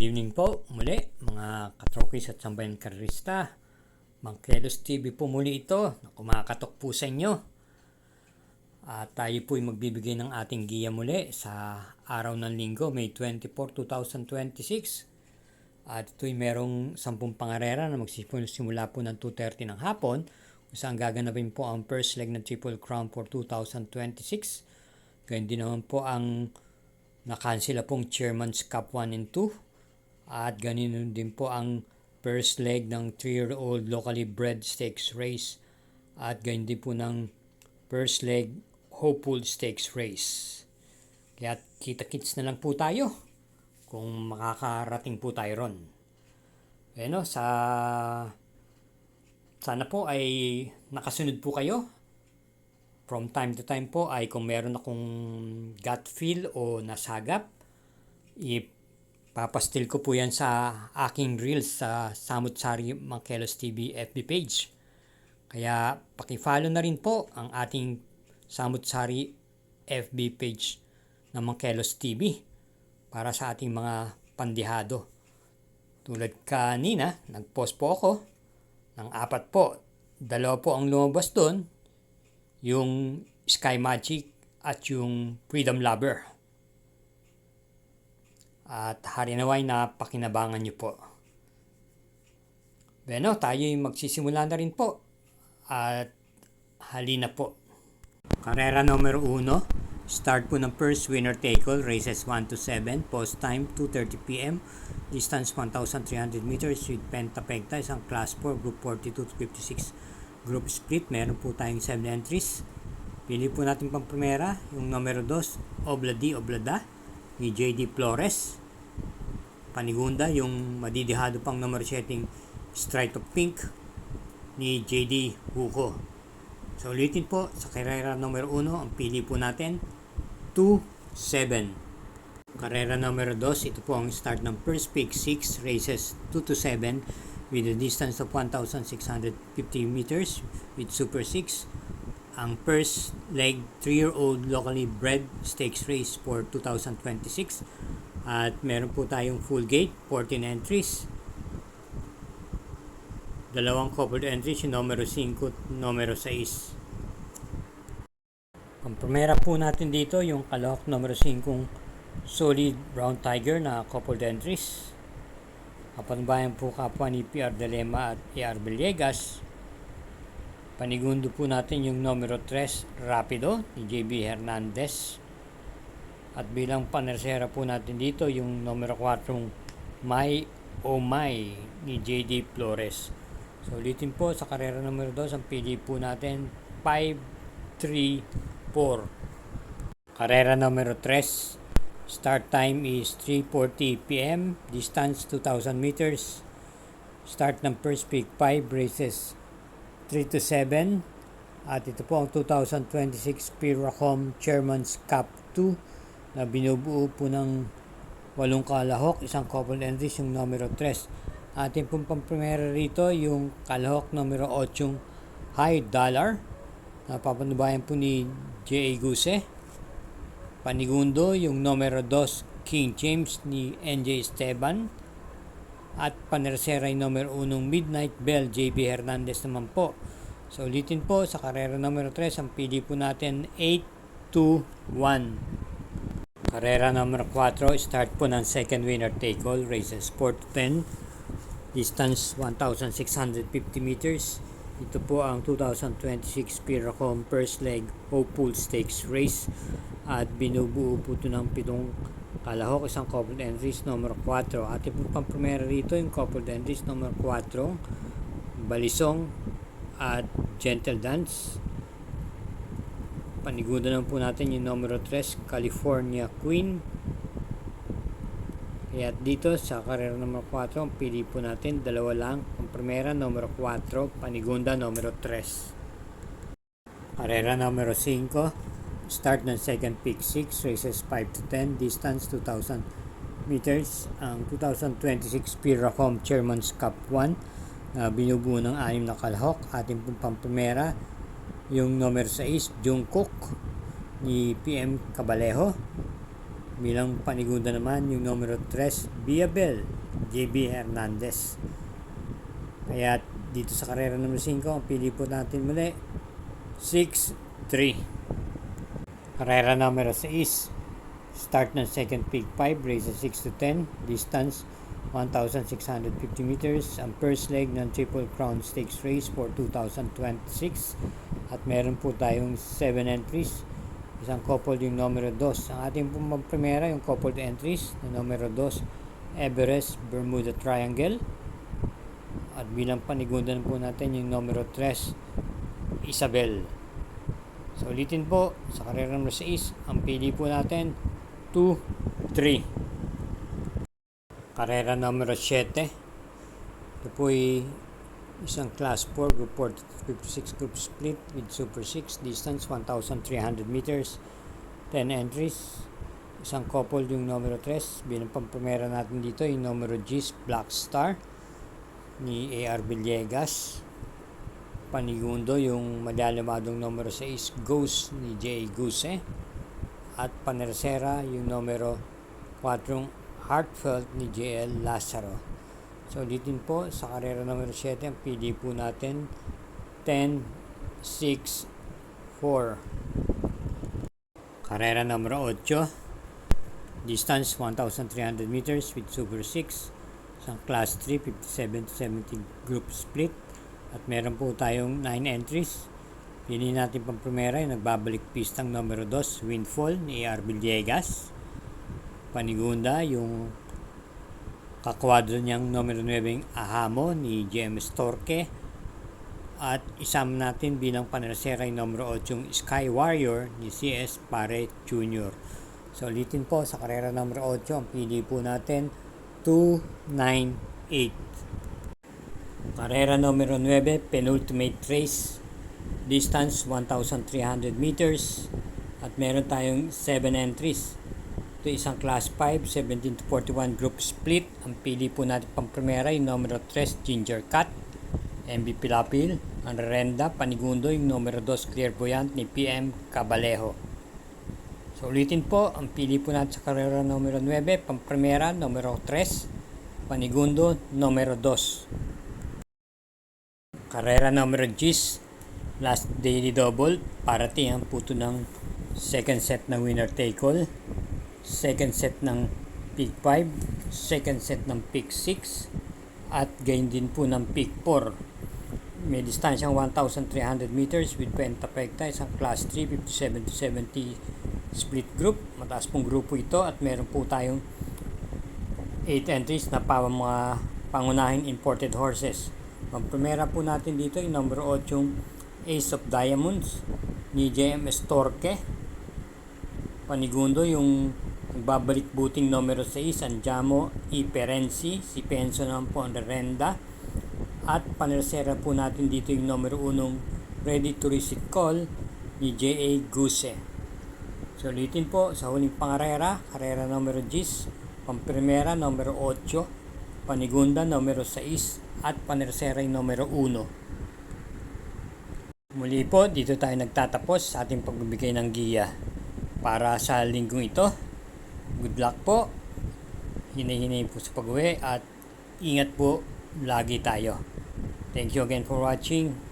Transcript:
evening po muli mga katrokis at sambayan karista. Mangkelos TV po muli ito na kumakatok po sa inyo. At tayo po ay magbibigay ng ating giya muli sa araw ng linggo, May 24, 2026. At ito'y merong 10 pangarera na magsisimula po ng 2:30 ng hapon kung saan gaganapin po ang first leg ng Triple Crown for 2026. Ganyan din naman po ang nakansela pong Chairman's Cup 1 and 2 at ganun din po ang first leg ng 3-year-old locally bred stakes race at ganyan din po ng first leg Hopeful Stakes Race. Kaya kita-kits na lang po tayo kung makakarating po tayo ron. Sana po ay nakasunod po kayo. From time to time po ay kung meron akong gut feel o nasagap, ipapastil ko po yan sa aking reels sa Samut Sari Mangkelos TV FB page. Kaya pakifollow na rin po ang ating Samut Sari FB page ng Mangkelos TV para sa ating mga pandihado. Tulad kanina, nag-post po ako ng 4 po. 2 po ang lumabas doon. Yung Sky Magic at yung Freedom Lover. At harinaway na pakinabangan nyo po. Bueno, tayo magsisimula na rin po. At halina po. Karera numero 1. Start po ng first winner take all. Races 1 to 7. Post time 2:30 p.m. Distance 1,300 meters with Pentapegta. Isang class 4, group 42 to 56. Group split, meron po tayong 7 entries. Pili po natin pang primera, yung numero 2, Oblada ni JD Flores. Panigunda, yung madidihado pang numero 7, Stripe of Pink ni JD Hugo. So ulitin po, sa karera numero 1, ang pili po natin, 2-7. Karera numero 2, ito po ang start ng first pick 6, races 2 to 7, with a distance of 1,650 meters with Super 6. Ang first leg 3-year-old locally bred stakes race for 2026. At meron po tayong full gate, 14 entries. 2 coupled entries, yung numero 5 at numero 6. Ang primera po natin dito, yung kalahok numero 5, Solid Brown Tiger na coupled entries. Kapanbayan po kapwa ni PR Dilema at AR Villegas. Panigundo po natin yung numero 3, Rapido ni JB Hernandez. At bilang panersera po natin dito yung numero 4, My Oh My ni JD Flores. So ulitin po, sa karera numero 2, ang pili po natin 5-3-4. Karera numero 3. Start time is 3:40 p.m. Distance 2,000 meters. Start ng first pick 5 races 3 to 7. At ito po ang 2026 Piracom Chairman's Cup 2 na binubuo po ng 8 kalahok, isang couple entries, yung numero 3. Ating pong pamprimera rito yung kalahok numero 8, High Dollar na papanubayan po ni J.A. Guse. Panigundo, yung numero 2, King James ni NJ Esteban. At panersera yung numero 1, Midnight Bell, JB Hernandez naman po. So ulitin po, sa karera numero 3, ang pili po natin 8-2-1. Karera numero 4, start po ng second winner take all, races 4 to 10. Distance 1,650 meters. Ito po ang 2026 Piracom first leg Hopeful Stakes Race. At binubuo po ito ng 7 kalahok, isang coupled entries, numero 4. Ating po pang primera rito yung coupled entries, numero 4, Balisong at Gentle Dance. Panigundo naman po natin yung numero 3, California Queen. Kaya dito sa karera numero 4, ang pili po natin 2 lang. Ang primera, numero 4, Panigunda, numero 3. Karera numero 5. Start ng second pick 6, races 5 to 10, distance 2,000 meters. Ang 2026 Piracom Chairman's Cup 1 na binubuo ng 6 na kalahok. Ating pong pamprimera yung numero 6, Jungkook ni PM Cabalejo. Bilang panigunda naman yung numero 3, Viabel, JB Hernandez. Kaya dito sa karera numero 5, ang pili po natin muli, 6-3. Karera numero 6, start ng second peak 5, races 6 to 10, distance 1,650 meters. Ang first leg ng Triple Crown Stakes Race for 2026. At meron po tayong 7 entries. Isang coupled yung numero 2. Ang ating pong primera yung coupled entries na numero 2, Everest Bermuda Triangle. At bilang panigundan po natin yung numero 3, Isabel. So ulitin po, sa karera numero 6, ang pili po natin 2-3. Karera numero 7. Ito po ay isang class 4 group 4-56 group split with super 6, distance 1,300 meters, 10 entries. Isang couple yung numero 3. Bilang pamprimera natin dito yung numero G's Black Star ni A.R. Villegas. Panigundo yung malalamadong numero 6 Ghost ni J. Guse. At panersera yung numero 4 Heartfelt ni J.L. Lazaro. So ulitin po, sa karera numero 7, ang pili po natin 10-6-4. Karera numero 8, distance 1,300 meters with super 6, isang class 3 57-70 group split. At meron po tayong 9 entries. Pili natin pang primera yung nagbabalik pistang numero 2 Windfall ni A.R. Villegas. Panigunda yung kakwadro niyang numero 9 Ahamo ni James Torque. At isama natin bilang panersera yung numero 8 yung Sky Warrior ni C.S. Pare Jr. So ulitin po, sa karera numero 8, ang pili po natin 2-9-8. Karera numero 9, penultimate race, distance 1,300 meters. At meron tayong 7 entries. Ito isang class 5, 17-41 group split. Ang pili po natin pang primera yung numero 3 Ginger Cat, MB Pilapil. Ang rerenda, panigundo yung numero 2 Clairvoyant ni PM Cabalejo. So ulitin po, ang pili po natin sa karera numero 9, pang primera numero 3, panigundo numero 2. Karera numero 10, last daily double, parating ang puto ng second set ng winner take all, second set ng peak 5, second set ng peak 6, at gain din po ng peak 4. May distansyang 1,300 meters with pentapekta, isang class 3 57-70 split group. Mataas pong grupo ito at meron po tayong 8 entries na mga pangunahing imported horses. Ang primera po natin dito yung number 8 yung Ace of Diamonds ni JMS Torque. Panigundo yung nagbabalik buting numero 6 Andiamo E. Perenzi. Si Penso naman po ang rerenda. At panersera po natin dito yung numero 1 Ready to Receive Call ni J.A. Guse. So ulitin po, sa huling pangarera, karera numero 10, pamprimera numero 8, panigunda numero 6, at panersera yung numero 1. Muli po, dito tayo nagtatapos sa ating pagbibigay ng giya para sa linggong ito. Good luck po, hinay-hinay po sa pag-uwi, at ingat po lagi tayo. Thank you again for watching.